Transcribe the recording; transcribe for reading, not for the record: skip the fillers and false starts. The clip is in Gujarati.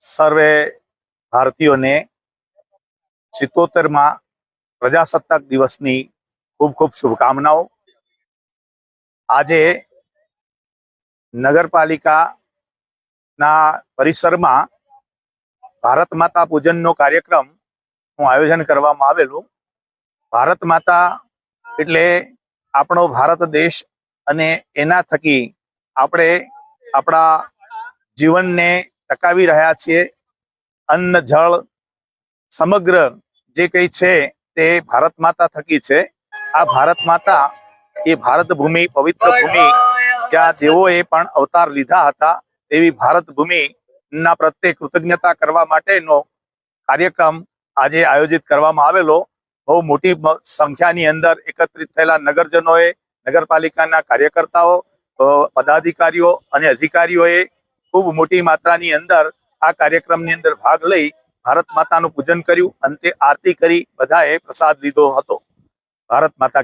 સર્વે ભારતીયોને 77મા પ્રજાસત્તાક દિવસની ખૂબ ખૂબ શુભકામનાઓ। આજે નગરપાલિકાના પરિસરમાં ભારત માતા પૂજનનો કાર્યક્રમનું આયોજન કરવામાં આવેલું। ભારત માતા એટલે આપણો ભારત દેશ અને એના થકી આપણે આપણા જીવનને ટકાવી રહ્યા છીએ। અન્ન જળ સમગ્ર જે કંઈ છે તે ભારત માતા થકી છે। આ ભારત માતા એ ભારત ભૂમિ, પવિત્ર ભૂમિ, જ્યાં દેવોએ પણ અવતાર લીધા હતા, એવી ભારત ભૂમિના પ્રત્યે કૃતજ્ઞતા કરવા માટેનો કાર્યક્રમ આજે આયોજિત કરવામાં આવેલો। બહુ મોટી સંખ્યાની અંદર એકત્રિત થયેલા નગરજનોએ, નગરપાલિકાના કાર્યકર્તાઓ, પદાધિકારીઓ અને અધિકારીઓએ ખૂબ મોટી માત્રાની અંદર આ કાર્યક્રમની અંદર ભાગ લઈ ભારત માતાનું પૂજન કર્યું। અંતે આરતી કરી બધાએ પ્રસાદ લીધો હતો। ભારત માતા